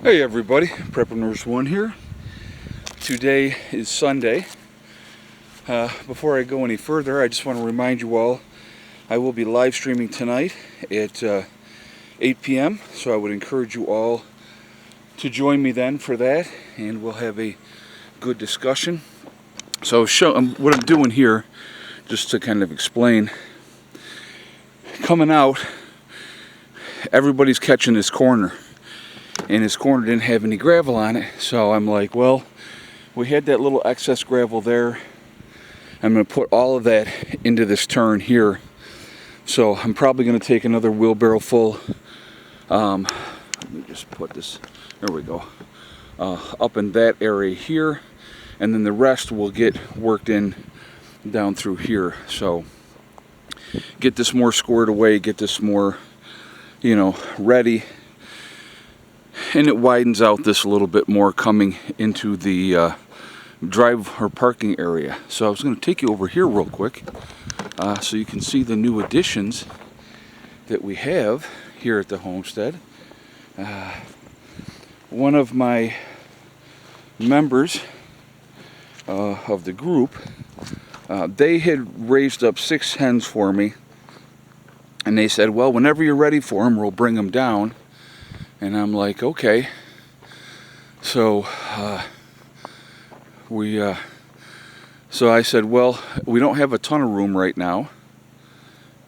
Hey everybody, Preppreneurs One here. Today is Sunday. Before I go any further, I just want to remind you all I will be live streaming tonight at 8 p.m. So I would encourage you all to join me then for that, and we'll have a good discussion. So what I'm doing here, just to kind of explain, coming out, everybody's catching this corner. And his corner didn't have any gravel on it, so I'm like, well, we had that little excess gravel there. I'm going to put all of that into this turn here. So I'm probably going to take another wheelbarrow full. Let me just put this, there we go, up in that area here, and then the rest will get worked in down through here. So get this more squared away, get this more, ready. And it widens out this a little bit more coming into the drive or parking area. So I was going to take you over here real quick so you can see the new additions that we have here at the homestead. One of my members of the group, they had raised up 6 hens for me, and they said, well, whenever you're ready for them, we'll bring them down. And I'm like, okay. So so I said, well, we don't have a ton of room right now.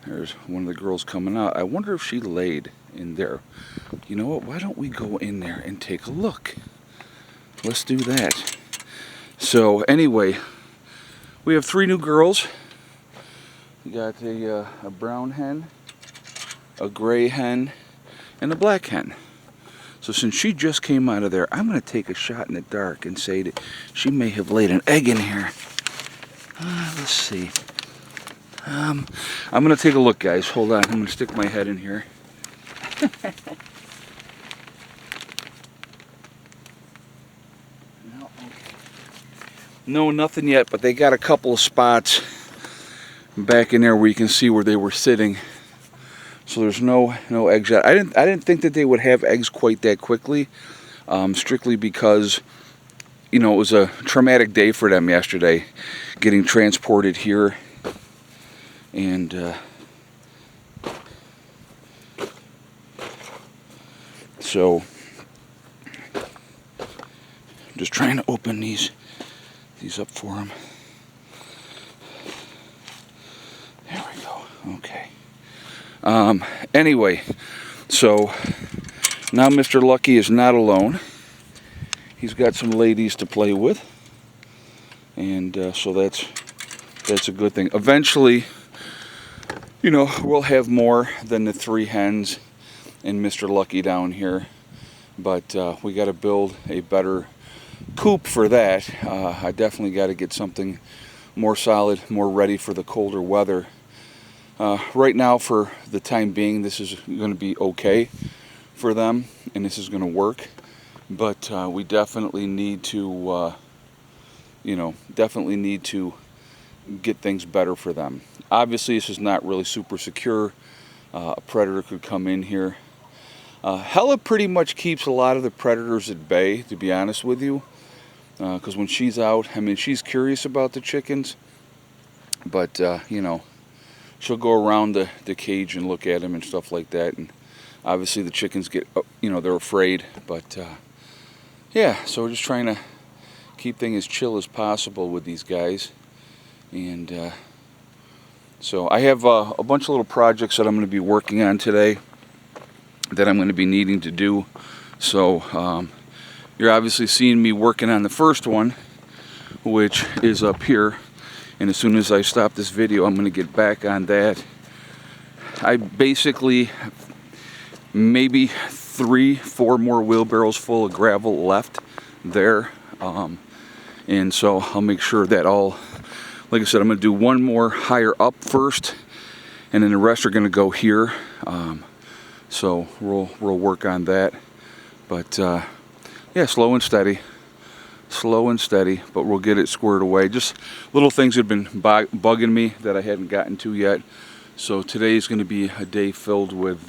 There's one of the girls coming out. I wonder if she laid in there. You know what? Why don't we go in there and take a look? Let's do that. So anyway, we have 3 new girls. We got a brown hen, a gray hen, and a black hen. So since she just came out of there, I'm going to take a shot in the dark and say that she may have laid an egg in here. Let's see. I'm going to take a look, guys. Hold on. I'm going to stick my head in here. No, nothing yet, but they got a couple of spots back in there where you can see where they were sitting. So there's no eggs yet. I didn't think that they would have eggs quite that quickly, strictly because, it was a traumatic day for them yesterday, getting transported here, and so I'm just trying to open these up for them. There we go. Okay. Anyway, so now Mr. Lucky is not alone. He's got some ladies to play with, and so that's a good thing. Eventually, we'll have more than the 3 hens and Mr. Lucky down here, but we got to build a better coop for that. I definitely got to get something more solid, more ready for the colder weather. Right now, for the time being, this is going to be okay for them, and this is going to work. But we definitely need to, get things better for them. Obviously, this is not really super secure. A predator could come in here. Hella pretty much keeps a lot of the predators at bay, to be honest with you, because when she's out, she's curious about the chickens, but she'll go around the cage and look at them and stuff like that, and obviously the chickens get, they're afraid, but yeah, so we're just trying to keep things as chill as possible with these guys. And so I have a bunch of little projects that I'm going to be working on today that I'm going to be needing to do. So you're obviously seeing me working on the first one, which is up here. And as soon as I stop this video, I'm going to get back on that. I basically maybe 3-4 more wheelbarrows full of gravel left there. And so I'll make sure that all, like I said, I'm going to do one more higher up first, and then the rest are going to go here. So we'll work on that. But yeah, slow and steady, but we'll get it squared away. Just little things that have been bugging me that I hadn't gotten to yet. So today is going to be a day filled with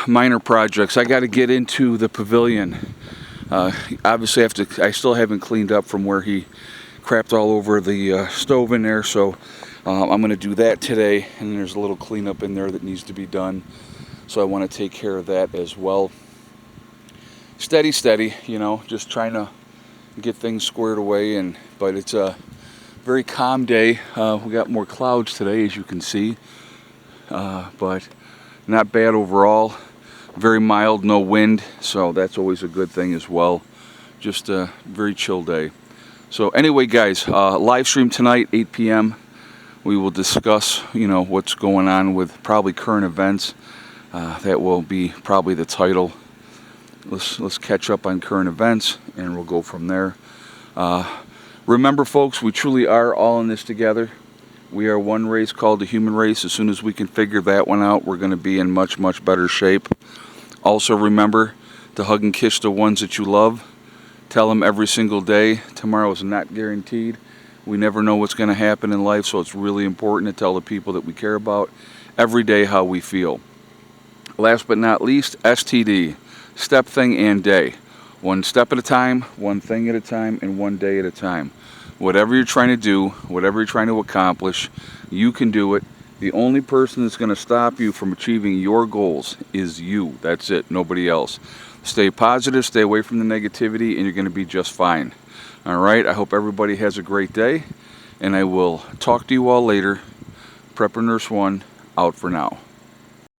minor projects. I got to get into the pavilion. Obviously, I still haven't cleaned up from where he crapped all over the stove in there, so I'm going to do that today. And there's a little cleanup in there that needs to be done, so I want to take care of that as well. Steady, just trying to get things squared away. But it's a very calm day. We got more clouds today, as you can see, but not bad overall. Very mild, no wind, so that's always a good thing as well. Just a very chill day. So anyway, guys, live stream tonight, 8 p.m. We will discuss, what's going on with probably current events. That will be probably the title. Let's catch up on current events, and we'll go from there. Remember, folks, we truly are all in this together. We are one race called the human race. As soon as we can figure that one out, we're going to be in much, much better shape. Also, remember to hug and kiss the ones that you love. Tell them every single day. Tomorrow is not guaranteed. We never know what's going to happen in life, so it's really important to tell the people that we care about every day how we feel. Last but not least, STD. Step, thing, and day. One step at a time, one thing at a time, and one day at a time. Whatever you're trying to do, whatever you're trying to accomplish, you can do it. The only person that's going to stop you from achieving your goals is you. That's it, nobody else. Stay positive, stay away from the negativity, and you're going to be just fine. All right, I hope everybody has a great day, and I will talk to you all later. Prepper Nurse 1, out for now.